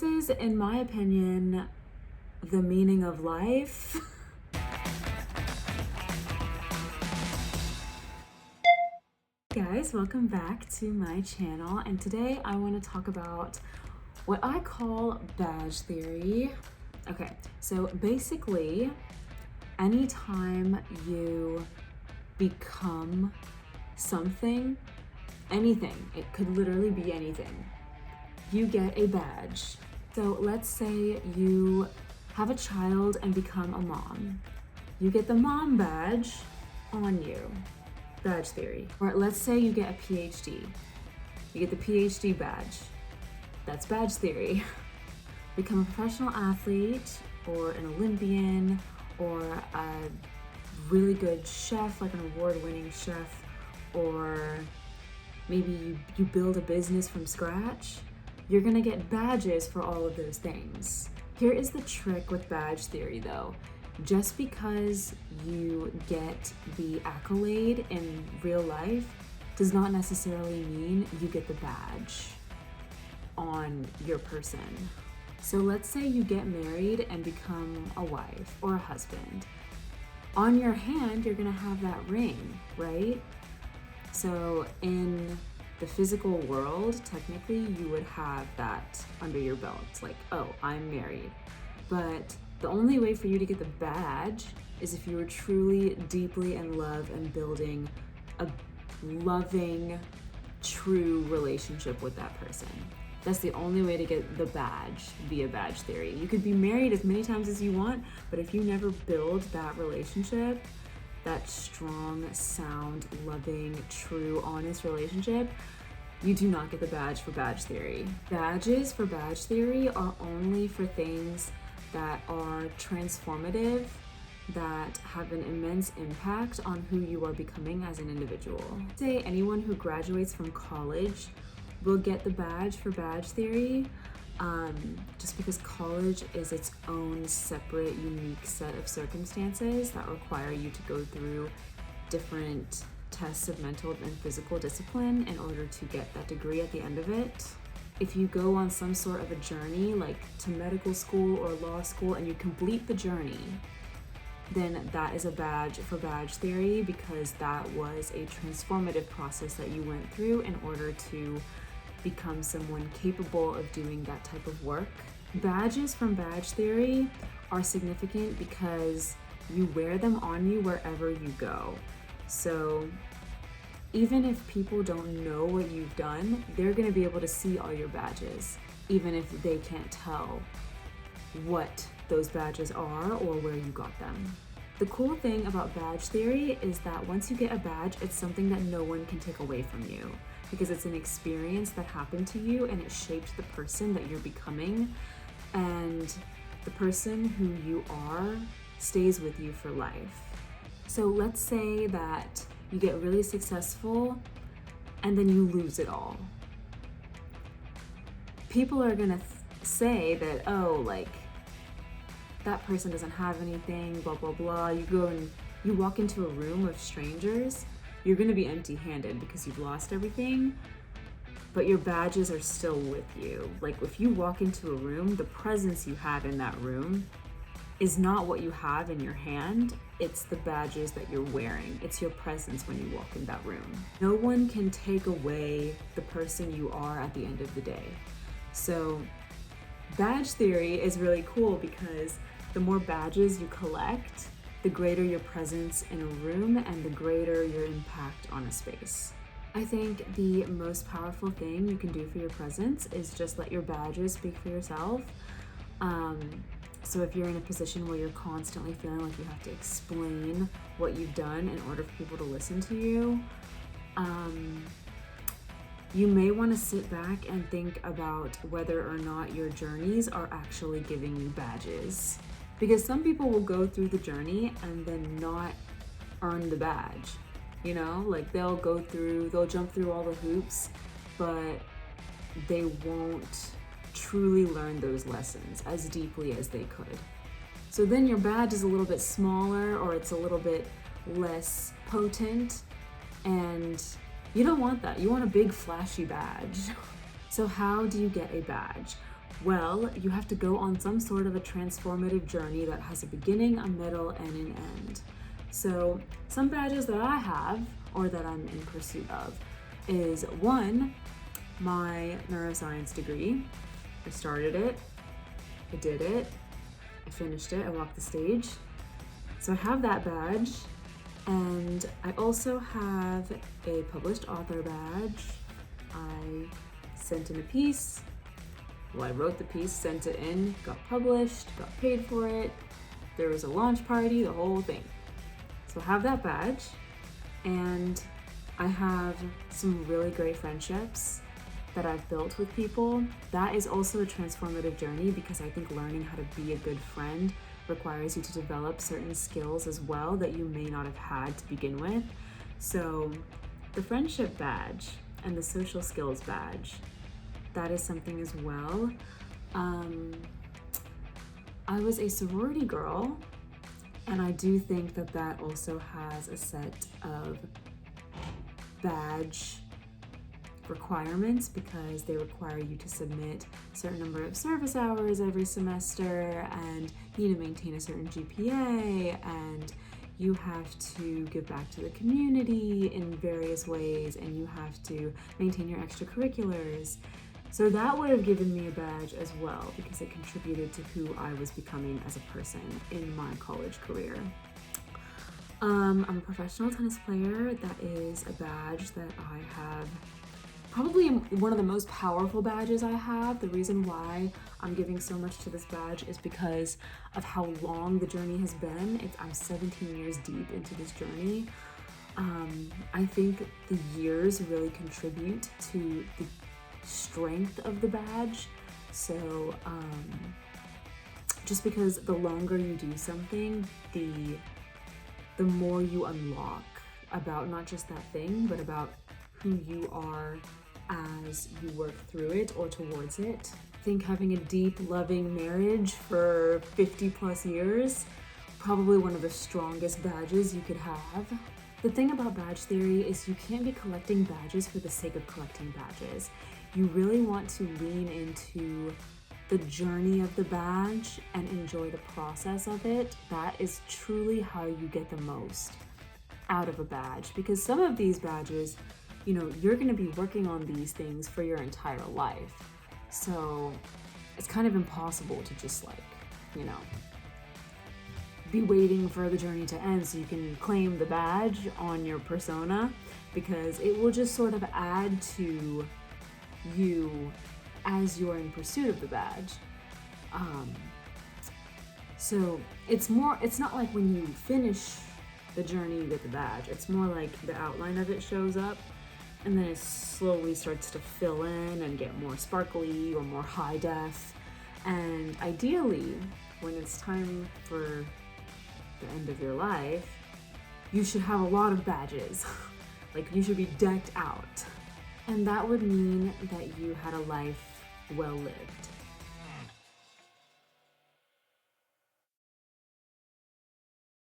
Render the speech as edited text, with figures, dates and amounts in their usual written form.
This is, in my opinion, the meaning of life. Guys, welcome back to my channel, and today I want to talk about what I call badge theory. Okay, so basically, anytime you become something, anything, it could literally be anything, you get a badge. So let's say you have a child and become a mom. You get the mom badge on you, badge theory. Or let's say you get a PhD. You get the PhD badge. That's badge theory. Become a professional athlete or an Olympian or a really good chef, like an award-winning chef, or maybe you build a business from scratch. You're gonna get badges for all of those things. Here is the trick with badge theory though. Just because you get the accolade in real life does not necessarily mean you get the badge on your person. So let's say you get married and become a wife or a husband. On your hand, you're gonna have that ring, right? So in the physical world, technically you would have that under your belt, like, oh, I'm married. But the only way for you to get the badge is if you were truly deeply in love and building a loving, true relationship with that person. That's the only way to get the badge via badge theory. You could be married as many times as you want, but if you never build that relationship, that strong, sound, loving, true, honest relationship, you do not get the badge for badge theory. Badges for badge theory are only for things that are transformative, that have an immense impact on who you are becoming as an individual. Say anyone who graduates from college will get the badge for badge theory, just because college is its own separate, unique set of circumstances that require you to go through different tests of mental and physical discipline in order to get that degree at the end of it. If you go on some sort of a journey, like to medical school or law school, and you complete the journey, then that is a badge for badge theory, because that was a transformative process that you went through in order to become someone capable of doing that type of work. Badges from badge theory are significant because you wear them on you wherever you go. So even if people don't know what you've done, they're gonna be able to see all your badges, even if they can't tell what those badges are or where you got them. The cool thing about badge theory is that once you get a badge, it's something that no one can take away from you, because it's an experience that happened to you and it shaped the person that you're becoming, and the person who you are stays with you for life. So let's say that you get really successful and then you lose it all. People are gonna say that, oh, like, that person doesn't have anything, blah, blah, blah. You go and you walk into a room of strangers, you're gonna be empty-handed because you've lost everything, but your badges are still with you. Like, if you walk into a room, the presence you have in that room is not what you have in your hand, it's the badges that you're wearing. It's your presence when you walk in that room. No one can take away the person you are at the end of the day. So badge theory is really cool because the more badges you collect, the greater your presence in a room and the greater your impact on a space. I think the most powerful thing you can do for your presence is just let your badges speak for yourself. So if you're in a position where you're constantly feeling like you have to explain what you've done in order for people to listen to you, you may want to sit back and think about whether or not your journeys are actually giving you badges. Because some people will go through the journey and then not earn the badge. You know, like they'll jump through all the hoops, but they won't truly learn those lessons as deeply as they could. So then your badge is a little bit smaller, or it's a little bit less potent, and you don't want that. You want a big flashy badge. So how do you get a badge? Well, you have to go on some sort of a transformative journey that has a beginning, a middle, and an end. So some badges that I have, or that I'm in pursuit of, is one, my neuroscience degree. I started it, I did it, I finished it, I walked the stage. So I have that badge, and I also have a published author badge. I sent in a piece. Well, I wrote the piece, sent it in, got published, got paid for it. There was a launch party, the whole thing. So I have that badge, and I have some really great friendships that I've built with people. That is also a transformative journey, because I think learning how to be a good friend requires you to develop certain skills as well that you may not have had to begin with. So the friendship badge and the social skills badge, that is something as well. I was a sorority girl, and I do think that that also has a set of badge requirements, because they require you to submit a certain number of service hours every semester, and you need to maintain a certain GPA, and you have to give back to the community in various ways, and you have to maintain your extracurriculars. So that would have given me a badge as well, because it contributed to who I was becoming as a person in my college career. I'm a professional tennis player. That is a badge that I have, probably one of the most powerful badges I have. The reason why I'm giving so much to this badge is because of how long the journey has been. I'm 17 years deep into this journey. I think the years really contribute to the strength of the badge. So just because the longer you do something, the more you unlock about not just that thing, but about who you are as you work through it or towards it. I think having a deep, loving marriage for 50 plus years, probably one of the strongest badges you could have. The thing about badge theory is you can't be collecting badges for the sake of collecting badges. You really want to lean into the journey of the badge and enjoy the process of it. That is truly how you get the most out of a badge, because some of these badges, you're going to be working on these things for your entire life. So it's kind of impossible to just be waiting for the journey to end so you can claim the badge on your persona, because it will just sort of add to you as you're in pursuit of the badge. So it's not like when you finish the journey you get the badge. It's more like the outline of it shows up, and then it slowly starts to fill in and get more sparkly or more high def. And ideally, when it's time for the end of your life, you should have a lot of badges. Like, you should be decked out. And that would mean that you had a life well lived.